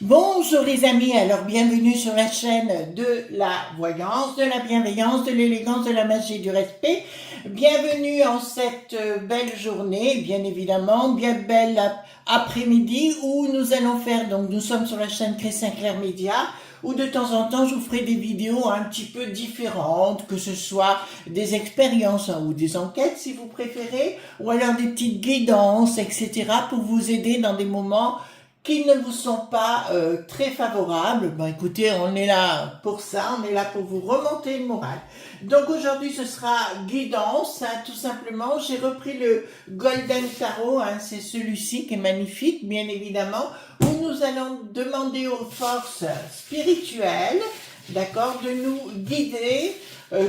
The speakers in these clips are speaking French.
Bonjour les amis, alors bienvenue sur la chaîne de la voyance, de la bienveillance, de l'élégance, de la magie, du respect. Bienvenue en cette belle journée, bien évidemment, bien belle après-midi où nous allons faire, donc nous sommes sur la chaîne Christian Clair Média, où de temps en temps je vous ferai des vidéos un petit peu différentes, que ce soit des expériences ou des enquêtes si vous préférez, ou alors des petites guidances, etc. pour vous aider dans des moments qui ne vous sont pas très favorables. Bon, écoutez, on est là pour ça, on est là pour vous remonter le moral. Donc aujourd'hui, ce sera guidance, hein, tout simplement. J'ai repris le Golden Tarot, hein, c'est celui-ci qui est magnifique, bien évidemment, où nous allons demander aux forces spirituelles, d'accord, de nous guider,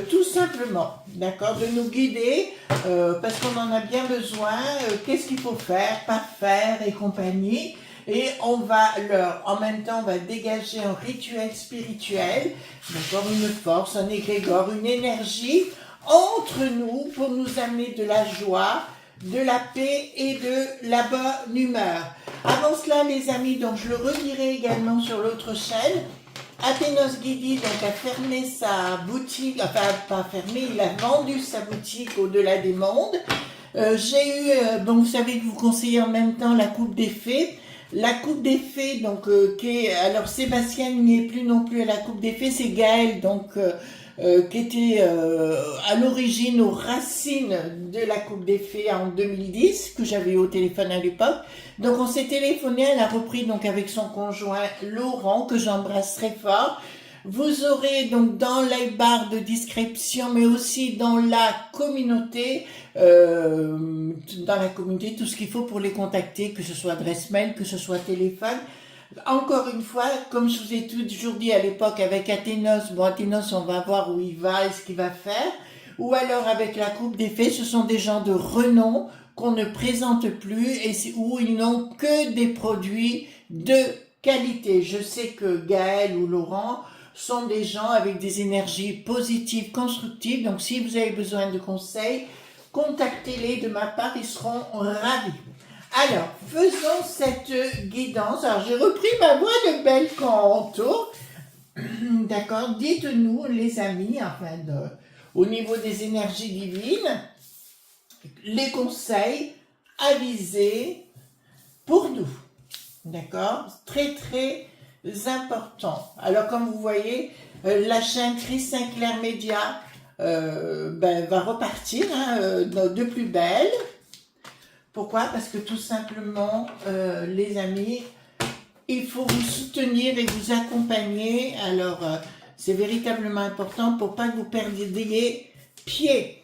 tout simplement, d'accord, de nous guider, parce qu'on en a bien besoin, qu'est-ce qu'il faut faire, pas faire et compagnie. Et on va en même temps, on va dégager un rituel spirituel, d'accord, une force, un égrégore, une énergie entre nous pour nous amener de la joie, de la paix et de la bonne humeur. Avant cela, les amis, donc je le redirai également sur l'autre chaîne, Athénos Guidi donc a fermé sa boutique, enfin pas fermé, il a vendu sa boutique au-delà des mondes. J'ai eu, bon vous savez que vous conseillez en même temps la Coupe des Fées. La Coupe des Fées, donc, alors Sébastien n'y est plus non plus à la Coupe des Fées, c'est Gaël, donc, qui était à l'origine, aux racines de la Coupe des Fées en 2010, que j'avais eu au téléphone à l'époque. Donc on s'est téléphoné, elle a repris donc avec son conjoint Laurent, que j'embrasse très fort. Vous aurez donc dans les barres de description, mais aussi dans la communauté, tout ce qu'il faut pour les contacter, que ce soit adresse mail, que ce soit téléphone. Encore une fois, comme je vous ai toujours dit à l'époque avec Athénos, bon Athénos on va voir où il va et ce qu'il va faire, ou alors avec la Coupe des Fées, ce sont des gens de renom qu'on ne présente plus et où ils n'ont que des produits de qualité. Je sais que Gaël ou Laurent sont des gens avec des énergies positives, constructives, donc si vous avez besoin de conseils, contactez-les de ma part, ils seront ravis. Alors, faisons cette guidance. Alors, j'ai repris ma voix de bel canto. D'accord, dites-nous, les amis, enfin, au niveau des énergies divines, les conseils avisés pour nous. D'accord, très très important. Alors, comme vous voyez, la chaîne Christian Clair Média va repartir de plus belle. Pourquoi? Parce que tout simplement, les amis, il faut vous soutenir et vous accompagner. Alors, c'est véritablement important pour pas que vous perdiez pied.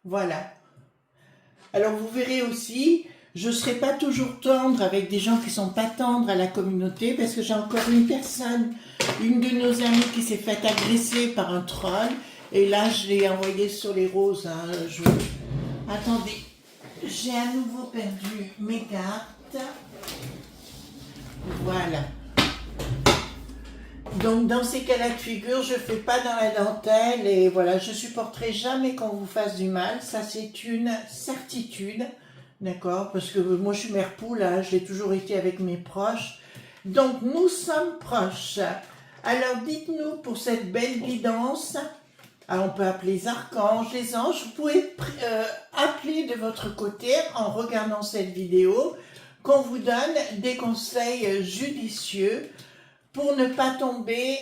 Voilà. Alors, vous verrez aussi, je ne serai pas toujours tendre avec des gens qui ne sont pas tendres à la communauté, parce que j'ai encore une personne, une de nos amies qui s'est faite agresser par un troll, et là, je l'ai envoyé sur les roses. Hein, Attendez. J'ai à nouveau perdu mes cartes. Voilà. Donc, dans ces cas-là de figure, je ne fais pas dans la dentelle et voilà, je ne supporterai jamais qu'on vous fasse du mal. Ça, c'est une certitude. D'accord? Parce que moi, je suis mère poule, hein, je l'ai toujours été avec mes proches. Donc, nous sommes proches. Alors, dites-nous pour cette belle guidance, alors on peut appeler les archanges, les anges, vous pouvez appeler de votre côté en regardant cette vidéo, qu'on vous donne des conseils judicieux pour ne pas tomber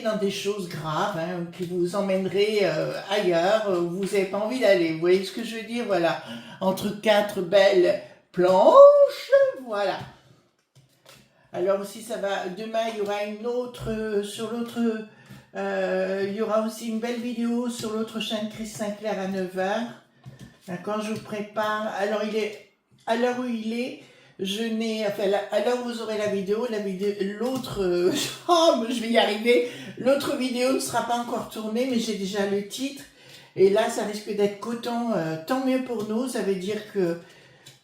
dans des choses graves hein, qui vous emmèneraient ailleurs où vous n'avez pas envie d'aller. Vous voyez ce que je veux dire? Voilà, entre quatre belles planches, voilà. Alors aussi ça va, demain il y aura une autre, sur l'autre, il y aura aussi une belle vidéo sur l'autre chaîne Chris Sinclair à 9 h. D'accord, je vous prépare. Alors il est, à l'heure où il est, je n'ai, enfin à l'heure où vous aurez la vidéo, l'autre, oh, je vais y arriver, l'autre vidéo ne sera pas encore tournée, mais j'ai déjà le titre. Et là ça risque d'être coton, tant mieux pour nous, ça veut dire que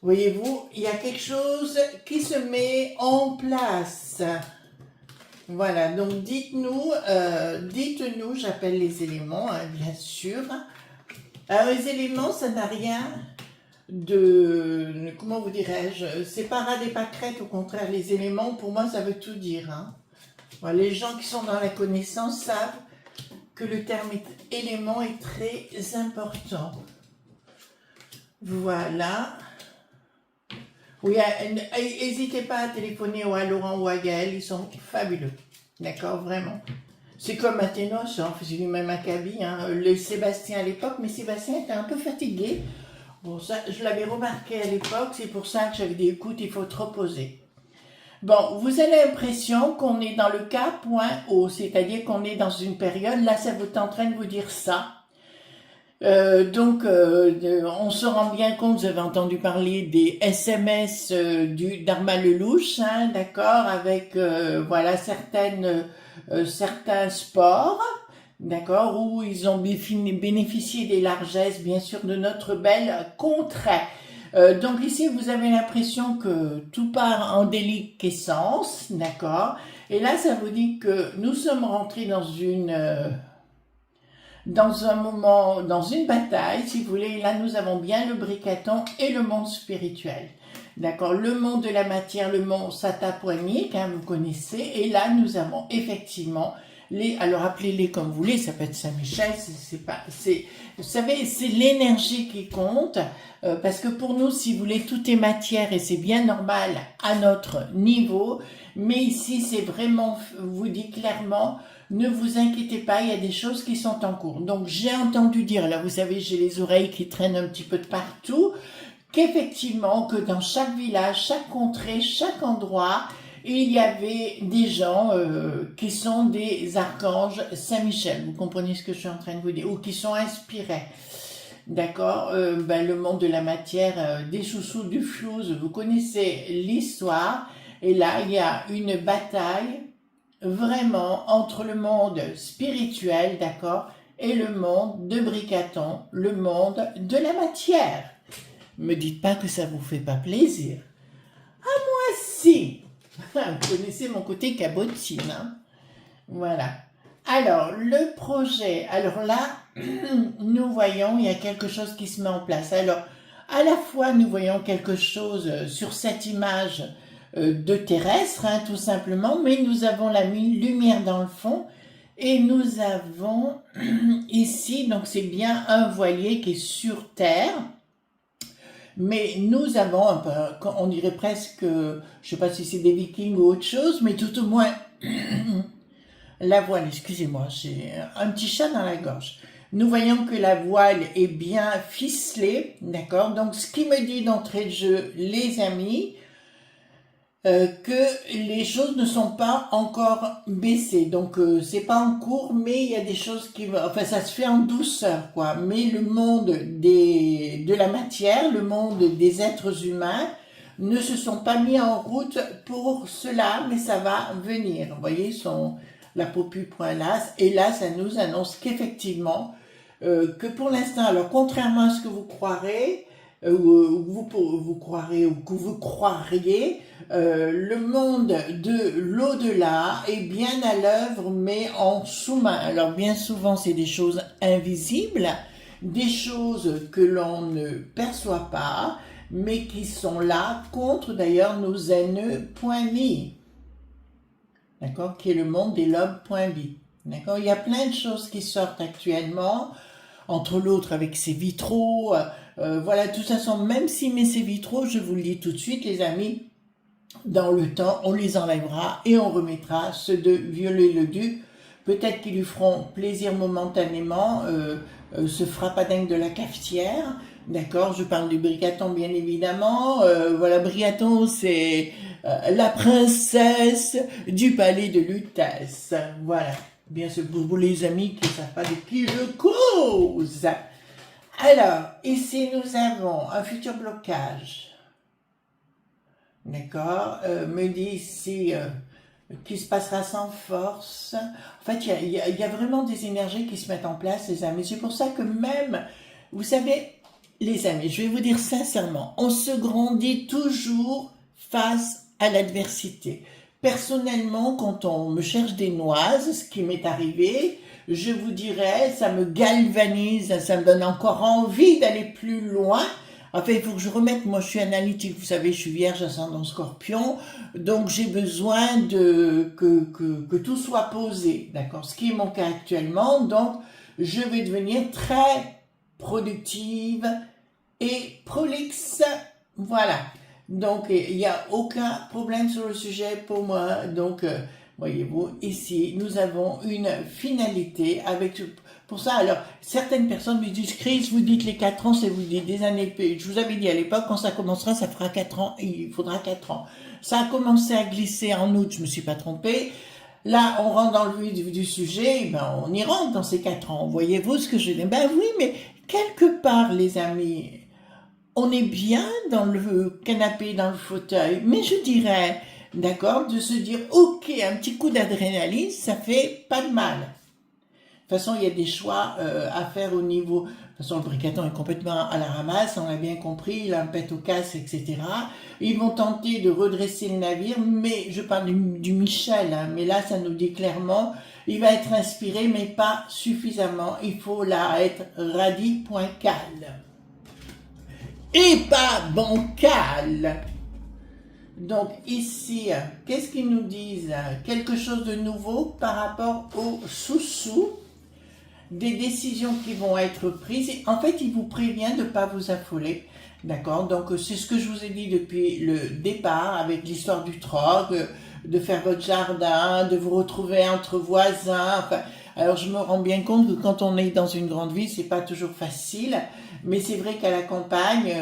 voyez-vous, il y a quelque chose qui se met en place. Voilà, donc dites-nous, j'appelle les éléments, hein, bien sûr. Alors les éléments, ça n'a rien de, comment vous dirais-je, c'est pas rade et pas crête, au contraire, les éléments, pour moi, ça veut tout dire. Hein. Voilà, les gens qui sont dans la connaissance savent que le terme élément est très important. Voilà. Oui, n'hésitez pas à téléphoner à Laurent ou à Gaël, ils sont fabuleux. D'accord, vraiment. C'est comme Athénos, hein, faisait lui-même acabit, hein, le Sébastien à l'époque, mais Sébastien était un peu fatigué. Bon, ça, je l'avais remarqué à l'époque, c'est pour ça que j'avais dit, écoute, il faut te reposer. Bon, vous avez l'impression qu'on est dans le cas point haut, c'est-à-dire qu'on est dans une période, là, ça vous est en train de vous dire ça. On se rend bien compte, vous avez entendu parler des SMS d'Arma Lelouch, hein, d'accord, avec voilà certains sports, d'accord, où ils ont bénéficié des largesses, bien sûr, de notre belle contrée. Donc ici, vous avez l'impression que tout part en déliquescence, d'accord, et là, ça vous dit que nous sommes rentrés dans un moment, dans une bataille, si vous voulez. Là, nous avons bien le bricaton et le monde spirituel. D'accord, le monde de la matière, le monde satapoignique, hein, vous connaissez. Et là, nous avons effectivement alors appelez-les comme vous voulez, ça peut être Saint-Michel, vous savez, c'est l'énergie qui compte, parce que pour nous, si vous voulez, tout est matière et c'est bien normal à notre niveau. Mais ici, c'est vraiment, vous dit clairement, ne vous inquiétez pas, il y a des choses qui sont en cours. Donc, j'ai entendu dire, là, vous savez, j'ai les oreilles qui traînent un petit peu de partout, qu'effectivement, que dans chaque village, chaque contrée, chaque endroit, il y avait des gens qui sont des archanges Saint-Michel. Vous comprenez ce que je suis en train de vous dire? Ou qui sont inspirés. D'accord, le monde de la matière, des chouchous, du flouze, vous connaissez l'histoire. Et là, il y a une bataille vraiment entre le monde spirituel, d'accord, et le monde de Bricaton, le monde de la matière. Me dites pas que ça vous fait pas plaisir. Ah, moi, si. Vous connaissez mon côté cabotine, hein? Voilà. Alors, le projet, alors là, nous voyons, il y a quelque chose qui se met en place. Alors, à la fois, nous voyons quelque chose sur cette image de terrestre, hein, tout simplement, mais nous avons la lumière dans le fond, et nous avons ici, donc c'est bien un voilier qui est sur terre, mais nous avons un peu, on dirait presque, je ne sais pas si c'est des vikings ou autre chose, mais tout au moins, la voile, excusez-moi, j'ai un petit chat dans la gorge. Nous voyons que la voile est bien ficelée, d'accord? Donc, ce qui me dit d'entrée de jeu, les amis, que les choses ne sont pas encore baissées. Donc, c'est pas en cours, mais il y a des choses qui... Enfin, ça se fait en douceur, quoi. Mais le monde de la matière, le monde des êtres humains, ne se sont pas mis en route pour cela, mais ça va venir. Vous voyez, la popu point là, et là, ça nous annonce qu'effectivement, que pour l'instant, alors contrairement à ce que vous croirez, vous croirez ou que vous croiriez, le monde de l'au-delà est bien à l'œuvre, mais en sous-main. Alors bien souvent, c'est des choses invisibles, des choses que l'on ne perçoit pas, mais qui sont là contre d'ailleurs nos haineux point mis. d'accord, qui est le monde des lobes.bi. D'accord, il y a plein de choses qui sortent actuellement, entre l'autre avec ces vitraux, voilà, tout ça sont, même si met ces vitraux, je vous le dis tout de suite, les amis, dans le temps, on les enlèvera et on remettra ceux de Viollet-le-Duc. Peut-être qu'ils lui feront plaisir momentanément, se fera pas dingue de la cafetière, d'accord, je parle du Bricaton bien évidemment, voilà, Bricaton c'est la princesse du palais de Lutèce, voilà, bien sûr pour vous les amis qui ne savent pas de qui je cause. Alors, ici nous avons un futur blocage, d'accord, me dit ici qui se passera sans force. En fait, il y a vraiment des énergies qui se mettent en place, les amis. C'est pour ça que même, vous savez, les amis, je vais vous dire sincèrement, on se grandit toujours face à l'adversité. Personnellement, quand on me cherche des noises, ce qui m'est arrivé, je vous dirais, ça me galvanise, ça me donne encore envie d'aller plus loin. Enfin, il faut que je remette, moi je suis analytique, vous savez, je suis vierge, ascendant scorpion, donc j'ai besoin que tout soit posé, d'accord, ce qui est mon cas actuellement, donc je vais devenir très productive et prolixe, voilà. Donc, il n'y a aucun problème sur le sujet pour moi, donc, voyez-vous, ici, nous avons une finalité avec... Pour ça, alors, certaines personnes me disent, Chris, vous dites les 4 ans, c'est vous dites des années, je vous avais dit à l'époque, quand ça commencera, ça fera 4 ans, il faudra 4 ans. Ça a commencé à glisser en août, je me suis pas trompée. Là, on rentre dans le vif du sujet, ben, on y rentre dans ces 4 ans. Voyez-vous ce que je dis? Ben oui, mais quelque part, les amis, on est bien dans le canapé, dans le fauteuil, mais je dirais, d'accord, de se dire, ok, un petit coup d'adrénaline, ça fait pas de mal. De toute façon, il y a des choix à faire au niveau... De toute façon, le Bricaton est complètement à la ramasse, on l'a bien compris, il a un pet au casse, etc. Ils vont tenter de redresser le navire, mais je parle du Michel, hein, mais là, ça nous dit clairement, il va être inspiré, mais pas suffisamment. Il faut là être radis.cal. Et pas bancal. Donc ici, qu'est-ce qu'ils nous disent? Quelque chose de nouveau par rapport aux sous-sous, des décisions qui vont être prises. Et en fait, il vous prévient de ne pas vous affoler. D'accord? Donc c'est ce que je vous ai dit depuis le départ avec l'histoire du troc, de faire votre jardin, de vous retrouver entre voisins. Enfin, alors je me rends bien compte que quand on est dans une grande ville, c'est pas toujours facile. Mais c'est vrai qu'à la campagne,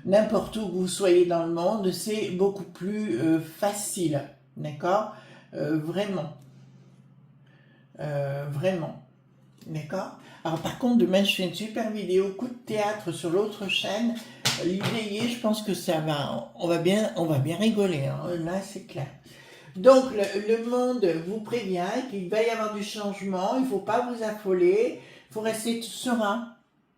n'importe où vous soyez dans le monde, c'est beaucoup plus facile. D'accord? Vraiment. Vraiment. D'accord? Alors par contre, demain, je fais une super vidéo, coup de théâtre sur l'autre chaîne. L'idée, je pense que ça va, on va bien rigoler. Hein. Là, c'est clair. Donc, le monde vous prévient qu'il va y avoir du changement. Il ne faut pas vous affoler. Il faut rester serein.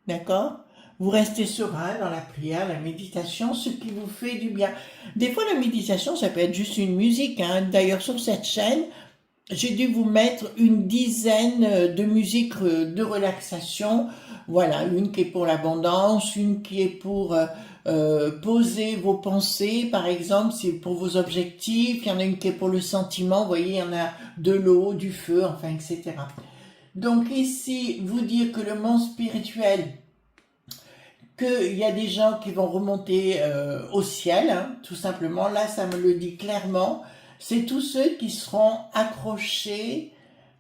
D'accord? Vous restez serein dans la prière, la méditation, ce qui vous fait du bien. Des fois, la méditation, ça peut être juste une musique. Hein. D'ailleurs, sur cette chaîne, j'ai dû vous mettre une dizaine de musiques de relaxation. Voilà, une qui est pour l'abondance, une qui est pour poser vos pensées, par exemple, c'est pour vos objectifs. Il y en a une qui est pour le sentiment, vous voyez, il y en a de l'eau, du feu, enfin, etc. Donc ici, vous dire que le monde spirituel, qu'il y a des gens qui vont remonter au ciel, hein, tout simplement. Là, ça me le dit clairement. C'est tous ceux qui seront accrochés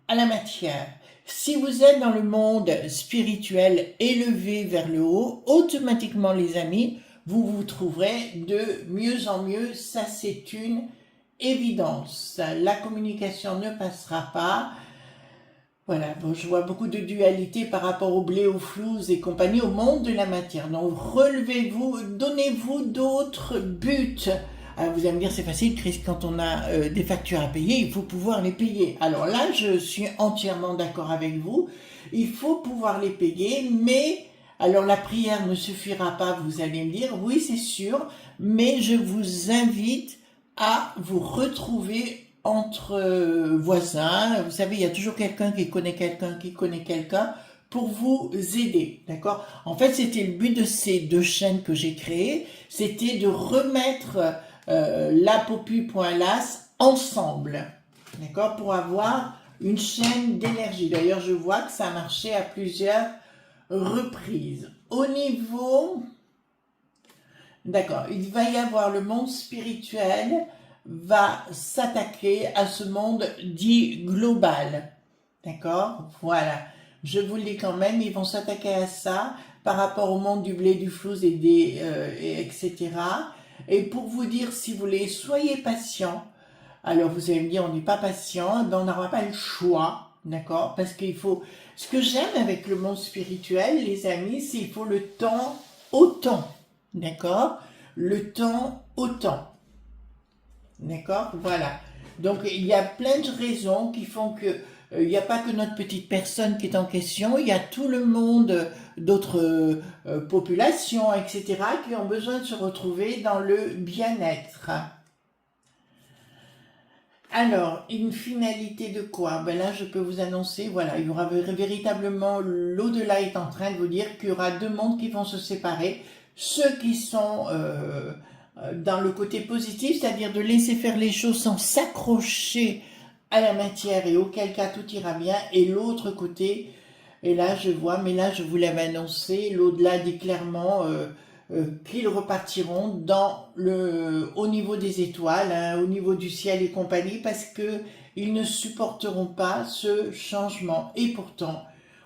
à la matière. Si vous êtes dans le monde spirituel élevé vers le haut, automatiquement, les amis, vous vous trouverez de mieux en mieux. Ça, c'est une évidence. La communication ne passera pas. Voilà, bon, je vois beaucoup de dualité par rapport au blé, aux flous et compagnie, au monde de la matière. Donc, relevez-vous, donnez-vous d'autres buts. Alors, vous allez me dire, c'est facile, Chris, quand on a des factures à payer, il faut pouvoir les payer. Alors là, je suis entièrement d'accord avec vous. Il faut pouvoir les payer, mais... Alors, la prière ne suffira pas, vous allez me dire. Oui, c'est sûr, mais je vous invite à vous retrouver entre voisins. Vous savez, il y a toujours quelqu'un qui connaît quelqu'un pour vous aider, d'accord? En fait, c'était le but de ces deux chaînes que j'ai créées, c'était de remettre la popu.las ensemble, d'accord, pour avoir une chaîne d'énergie. D'ailleurs, je vois que ça a marché à plusieurs reprises. Au niveau, d'accord, il va y avoir le monde spirituel va s'attaquer à ce monde dit global, d'accord, voilà. Je vous le dis quand même, ils vont s'attaquer à ça par rapport au monde du blé, du flouze et etc. Et pour vous dire, si vous voulez, soyez patient. Alors vous allez me dire, on n'est pas patient, ben on n'aura pas le choix, d'accord? Parce qu'il faut... Ce que j'aime avec le monde spirituel, les amis, c'est qu'il faut le temps au temps, d'accord? Le temps au temps, d'accord? Voilà. Donc il y a plein de raisons qui font que il n'y a pas que notre petite personne qui est en question, il y a tout le monde d'autres populations, etc., qui ont besoin de se retrouver dans le bien-être. Alors, une finalité de quoi? Ben là, je peux vous annoncer, voilà, il y aura véritablement, l'au-delà est en train de vous dire qu'il y aura deux mondes qui vont se séparer. Ceux qui sont dans le côté positif, c'est-à-dire de laisser faire les choses sans s'accrocher à la matière et auquel cas tout ira bien, et l'autre côté, et là je vois, mais là je vous l'avais annoncé, l'au-delà dit clairement qu'ils repartiront au niveau des étoiles, hein, au niveau du ciel et compagnie, parce que ils ne supporteront pas ce changement. Et pourtant,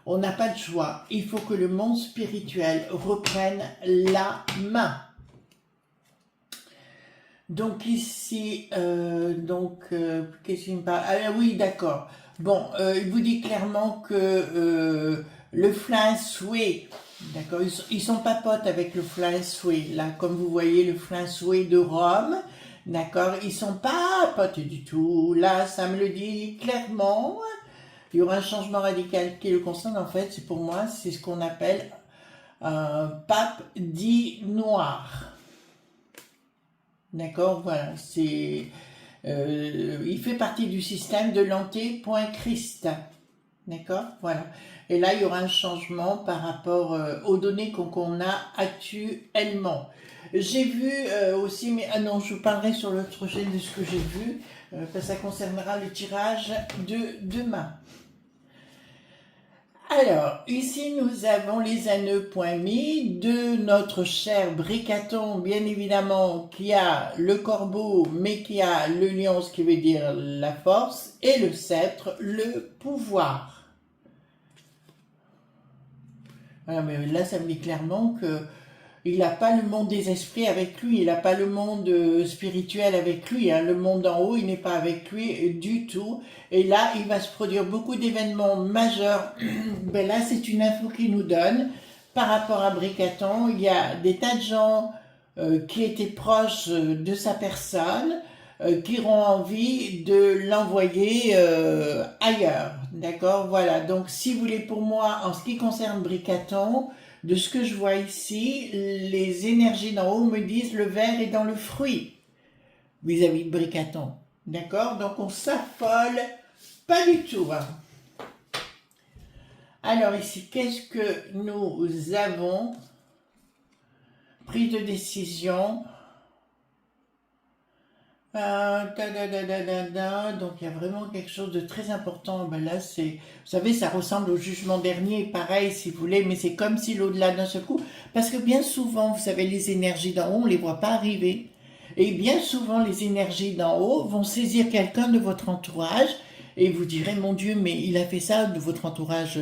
on n'a pas de choix. Il faut que le monde spirituel reprenne la main. Donc ici, qu'est-ce qu'il me parle? Ah oui, d'accord. Bon, il vous dit clairement que le flingue souhait, d'accord, ils sont pas potes avec le flingue souhait. Là, comme vous voyez, le flingue souhait de Rome, d'accord, ils sont pas potes du tout. Là, ça me le dit clairement. Il y aura un changement radical qui le concerne. En fait, c'est pour moi, c'est ce qu'on appelle un pape dit noir. D'accord, voilà, il fait partie du système de l'anté.christ. D'accord, voilà. Et là, il y aura un changement par rapport aux données qu'on a actuellement. J'ai vu aussi, mais ah non, je vous parlerai sur l'autre chaîne de ce que j'ai vu, parce que ça concernera le tirage de demain. Alors, ici nous avons les anneaux point mis de notre cher Bricaton, bien évidemment, qui a le corbeau, mais qui a le lion, ce qui veut dire la force, et le sceptre, le pouvoir. Voilà, mais là, ça me dit clairement que il n'a pas le monde des esprits avec lui, il n'a pas le monde spirituel avec lui, hein. Le monde d'en haut, il n'est pas avec lui du tout. Et là, il va se produire beaucoup d'événements majeurs. Ben là, c'est une info qu'il nous donne par rapport à Bricaton. Il y a des tas de gens qui étaient proches de sa personne, qui auront envie de l'envoyer ailleurs. D'accord, voilà. Donc, si vous voulez, pour moi, en ce qui concerne Bricaton, de ce que je vois ici, les énergies d'en haut me disent le verre est dans le fruit vis-à-vis de Bricaton. D'accord? Donc on s'affole pas du tout. Hein. Alors ici, qu'est-ce que nous avons? Prise de décision. Donc il y a vraiment quelque chose de très important. Ben là, c'est, vous savez, ça ressemble au jugement dernier, pareil si vous voulez, mais c'est comme si l'au-delà d'un seul coup, parce que bien souvent, vous savez, les énergies d'en haut, on les voit pas arriver, et bien souvent, les énergies d'en haut vont saisir quelqu'un de votre entourage, et vous direz, mon Dieu, mais il a fait ça de votre entourage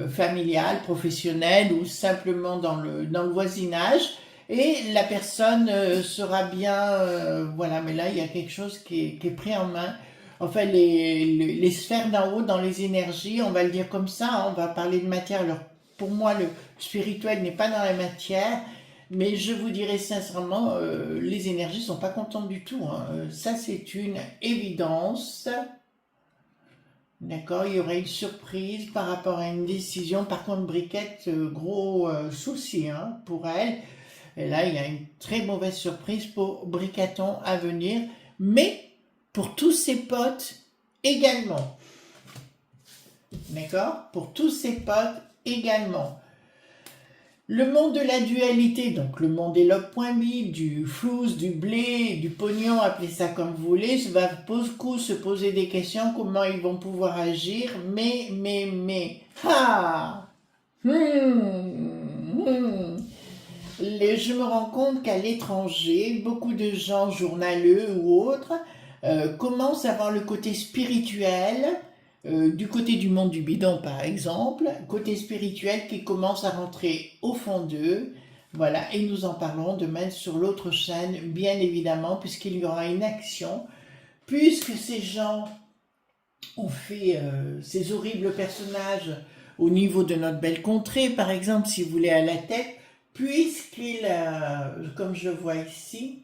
familial, professionnel, ou simplement dans le voisinage. Et la personne sera bien, voilà, mais là il y a quelque chose qui est pris en main. Enfin, les sphères d'en haut, dans les énergies, on va le dire comme ça, hein, on va parler de matière. Alors, pour moi, le spirituel n'est pas dans la matière, mais je vous dirais sincèrement, les énergies sont pas contentes du tout. Hein. Ça, c'est une évidence. D'accord, il y aurait une surprise par rapport à une décision. Par contre, Briquette, gros souci hein, pour elle. Et là, il y a une très mauvaise surprise pour Bricaton à venir, mais pour tous ses potes également. D'accord? Pour tous ses potes également. Le monde de la dualité, donc le monde des log.b, du flous, du blé, du pognon, appelez ça comme vous voulez, va beaucoup se poser des questions, comment ils vont pouvoir agir, ah, je me rends compte qu'à l'étranger, beaucoup de gens journaleux ou autres commencent à avoir le côté spirituel, du côté du monde du bidon par exemple, côté spirituel qui commence à rentrer au fond d'eux. Voilà, et nous en parlerons demain sur l'autre chaîne, bien évidemment, puisqu'il y aura une action, puisque ces gens ont fait ces horribles personnages au niveau de notre belle contrée, par exemple, si vous voulez, à la tête, puisqu'ils, comme je vois ici,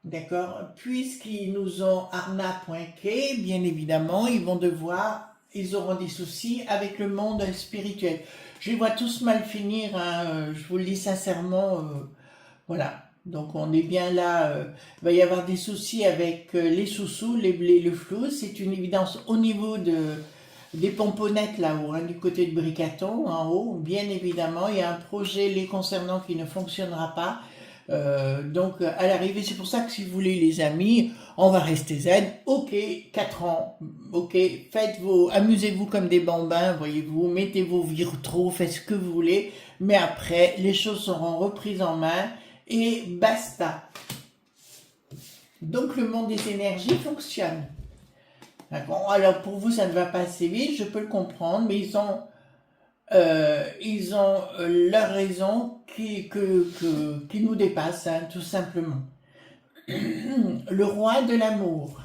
d'accord, puisqu'ils nous ont arnaqué, bien évidemment, ils auront des soucis avec le monde spirituel. Je les vois tous mal finir, hein, je vous le dis sincèrement, voilà. Donc on est bien là, il va y avoir des soucis avec les sous-sous, les blés, le flou, c'est une évidence au niveau des pomponnettes là-haut, hein, du côté de Bricaton, en haut, bien évidemment, il y a un projet les concernant qui ne fonctionnera pas. Donc à l'arrivée, c'est pour ça que si vous voulez les amis, on va rester zen, ok, 4 ans, ok, amusez-vous comme des bambins, voyez-vous, mettez vos trop, faites ce que vous voulez, mais après, les choses seront reprises en main, et basta. Donc le monde des énergies fonctionne. Alors pour vous, ça ne va pas assez vite, je peux le comprendre, mais ils ont leur raison qui nous dépasse, hein, tout simplement. Le roi de l'amour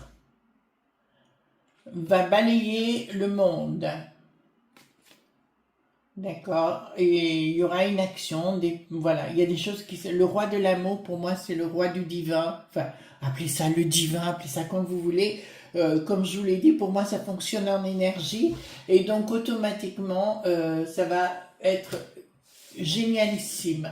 va balayer le monde. D'accord, et il y aura une action, voilà, il y a des choses le roi de l'amour, pour moi, c'est le roi du divin, enfin, appelez ça le divin, appelez ça comme vous voulez, comme je vous l'ai dit, pour moi, ça fonctionne en énergie, et donc, automatiquement, ça va être génialissime.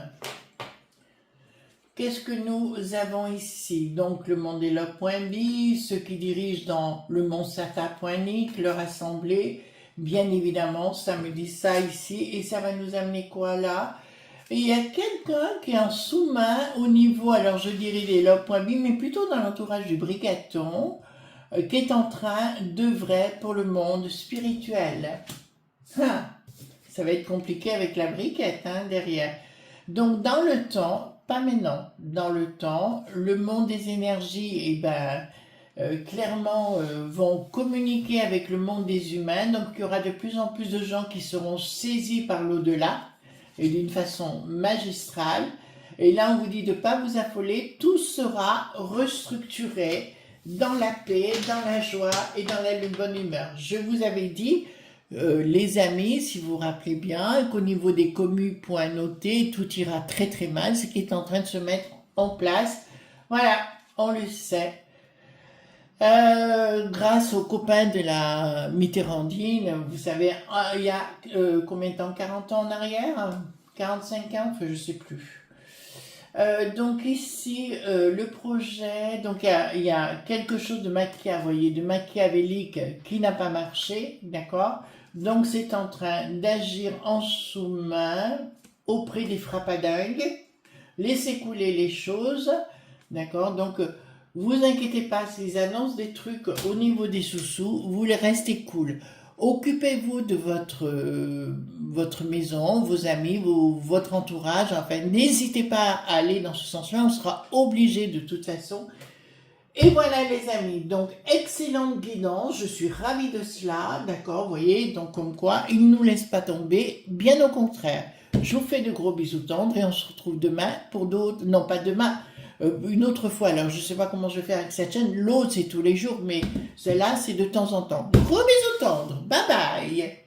Qu'est-ce que nous avons ici? Donc, le monde est là.b, ceux qui dirigent dans le monde Sata.nic, leur assemblée, bien évidemment, ça me dit ça ici, et ça va nous amener quoi là? Et il y a quelqu'un qui est en sous-main au niveau, alors je dirais des log.b, mais plutôt dans l'entourage du Bricaton, qui est en train d'œuvrer pour le monde spirituel. Ça va être compliqué avec la briquette, hein, derrière. Donc, dans le temps, pas maintenant, dans le temps, le monde des énergies, clairement vont communiquer avec le monde des humains, donc il y aura de plus en plus de gens qui seront saisis par l'au-delà et d'une façon magistrale, et là on vous dit de ne pas vous affoler, tout sera restructuré dans la paix, dans la joie et dans la bonne humeur. Je vous avais dit, les amis, si vous vous rappelez bien, qu'au niveau des points notés, tout ira très très mal, ce qui est en train de se mettre en place, voilà, on le sait. Grâce aux copains de la Mitterrandine, vous savez, il y a combien de temps, 40 ans en arrière, 45 ans, enfin, je sais plus. Donc ici, le projet, donc il y a quelque chose de de machiavélique qui n'a pas marché, d'accord? Donc c'est en train d'agir en sous-main auprès des frappadingues, laissez couler les choses, d'accord? Donc vous inquiétez pas, s'ils annoncent des trucs au niveau des sous-sous, vous les restez cool. Occupez-vous de votre maison, vos amis, votre entourage. Enfin, n'hésitez pas à aller dans ce sens-là, on sera obligé de toute façon. Et voilà les amis, donc excellente guidance, je suis ravie de cela, d'accord, vous voyez, donc comme quoi, il ne nous laisse pas tomber, bien au contraire. Je vous fais de gros bisous tendres et on se retrouve demain pour d'autres, non pas demain, une autre fois, alors je ne sais pas comment je vais faire avec cette chaîne, l'autre c'est tous les jours, mais celle-là c'est de temps en temps. Gros bisous tendres, bye bye.